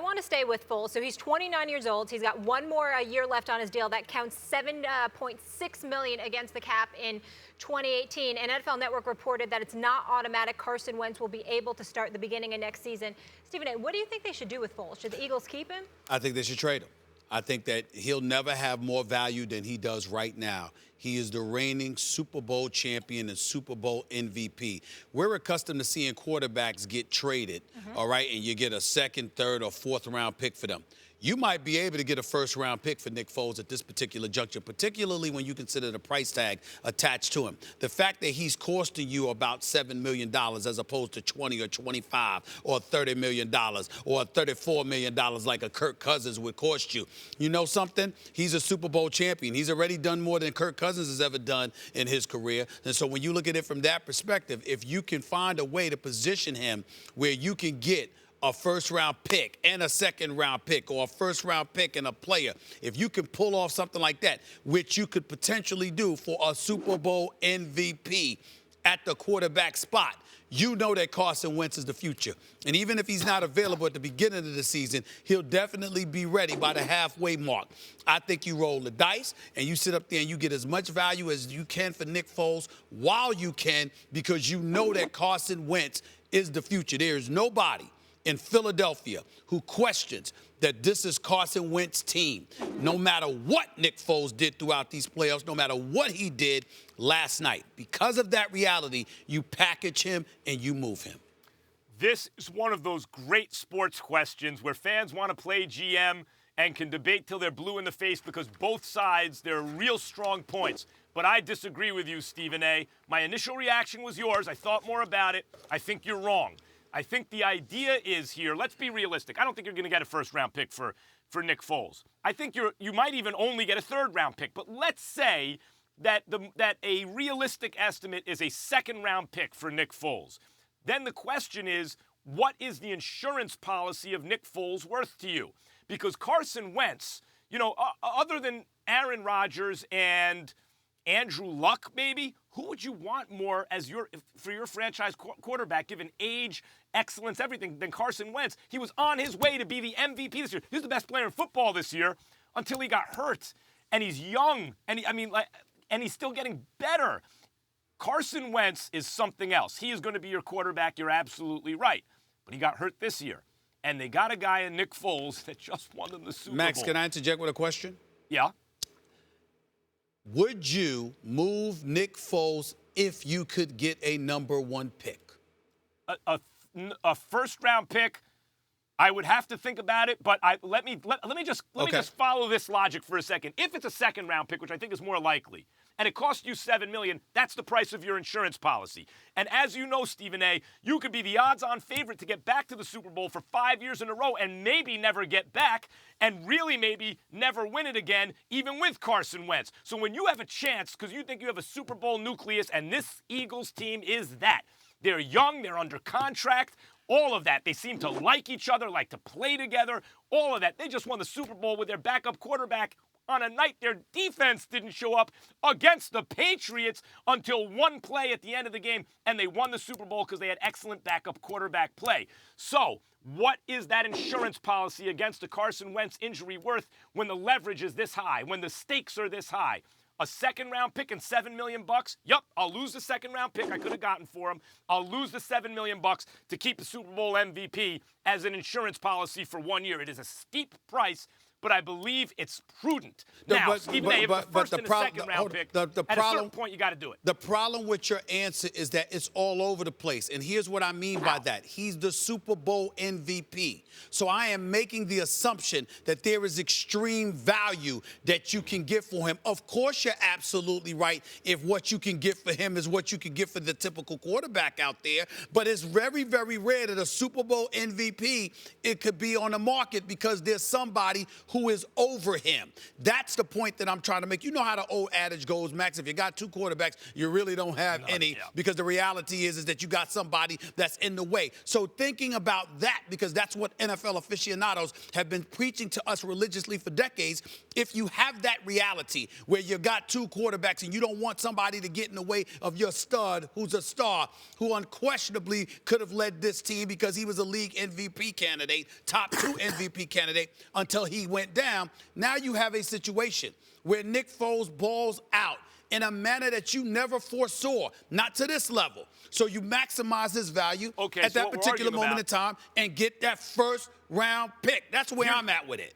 want to stay with Foles. So he's 29 years old. He's got one more year left on his deal. That counts $7.6 million against the cap in 2018. And NFL Network reported that it's not automatic. Carson Wentz will be able to start the beginning of next season. Stephen A., what do you think they should do with Foles? Should the Eagles keep him? I think they should trade him. I think that he'll never have more value than he does right now. He is the reigning Super Bowl champion and Super Bowl MVP. We're accustomed to seeing quarterbacks get traded, all right, and you get a second, third, or fourth round pick for them. You might be able to get a first-round pick for Nick Foles at this particular juncture, particularly when you consider the price tag attached to him. The fact that he's costing you about $7 million as opposed to 20 or 25 or $30 million or $34 million like a Kirk Cousins would cost you. You know something? He's a Super Bowl champion. He's already done more than Kirk Cousins has ever done in his career. And so when you look at it from that perspective, if you can find a way to position him where you can get a first-round pick and a second-round pick, or a first-round pick and a player, if you can pull off something like that, which you could potentially do for a Super Bowl MVP at the quarterback spot, you know that Carson Wentz is the future. And even if he's not available at the beginning of the season, he'll definitely be ready by the halfway mark. I think you roll the dice and you sit up there and you get as much value as you can for Nick Foles while you can, because you know that Carson Wentz is the future. There is nobody in Philadelphia who questions that this is Carson Wentz's team. No matter what Nick Foles did throughout these playoffs, no matter what he did last night, because of that reality, you package him and you move him. This is one of those great sports questions where fans want to play GM and can debate till they're blue in the face, because both sides, there are real strong points. But I disagree with you, Stephen A. My initial reaction was yours. I thought more about it. I think you're wrong. I think the idea is here, let's be realistic. I don't think you're going to get a first-round pick for Nick Foles. I think you might even only get a third-round pick. But let's say that a realistic estimate is a second-round pick for Nick Foles. Then the question is, what is the insurance policy of Nick Foles worth to you? Because Carson Wentz, other than Aaron Rodgers and Andrew Luck, maybe, who would you want more for your franchise quarterback, given age, excellence, everything, than Carson Wentz? He was on his way to be the MVP this year. He was the best player in football this year until he got hurt. And he's young, and he's still getting better. Carson Wentz is something else. He is going to be your quarterback. You're absolutely right. But he got hurt this year. And they got a guy in Nick Foles that just won them the Super Bowl. Max, can I interject with a question? Yeah. Would you move Nick Foles if you could get a number one pick? A first-round pick, I would have to think about it, but let me just follow this logic for a second. If it's a second-round pick, which I think is more likely, and it costs you $7 million, that's the price of your insurance policy. And as you know, Stephen A., you could be the odds-on favorite to get back to the Super Bowl for 5 years in a row and maybe never get back, and really maybe never win it again, even with Carson Wentz. So when you have a chance, because you think you have a Super Bowl nucleus, and this Eagles team is that. They're young, they're under contract, all of that. They seem to like each other, like to play together, all of that. They just won the Super Bowl with their backup quarterback on a night their defense didn't show up against the Patriots until one play at the end of the game, and they won the Super Bowl because they had excellent backup quarterback play. So what is that insurance policy against a Carson Wentz injury worth when the leverage is this high, when the stakes are this high? A second-round pick and $7 million? Yup, I'll lose the second-round pick I could have gotten for him. I'll lose the $7 million to keep the Super Bowl MVP as an insurance policy for 1 year. It is a steep price, but I believe it's prudent. Now, Stephen A., if it's a first and a second-round pick, at a certain point, you got to do it. The problem with your answer is that it's all over the place. And here's what I mean by that. He's the Super Bowl MVP. So I am making the assumption that there is extreme value that you can get for him. Of course, you're absolutely right if what you can get for him is what you can get for the typical quarterback out there. But it's very, very rare that a Super Bowl MVP, it could be on the market because there's somebody who is over him. That's the point that I'm trying to make. You know how the old adage goes, Max, if you got two quarterbacks, you really don't have any, because the reality is that you got somebody that's in the way. So thinking about that, because that's what NFL aficionados have been preaching to us religiously for decades, if you have that reality where you got two quarterbacks and you don't want somebody to get in the way of your stud, who's a star, who unquestionably could have led this team because he was a league MVP candidate, top 2 MVP candidate, until he went down. Now you have a situation where Nick Foles balls out in a manner that you never foresaw, not to this level. So you maximize his value at that particular moment in time and get that first round pick. That's where I'm at with it.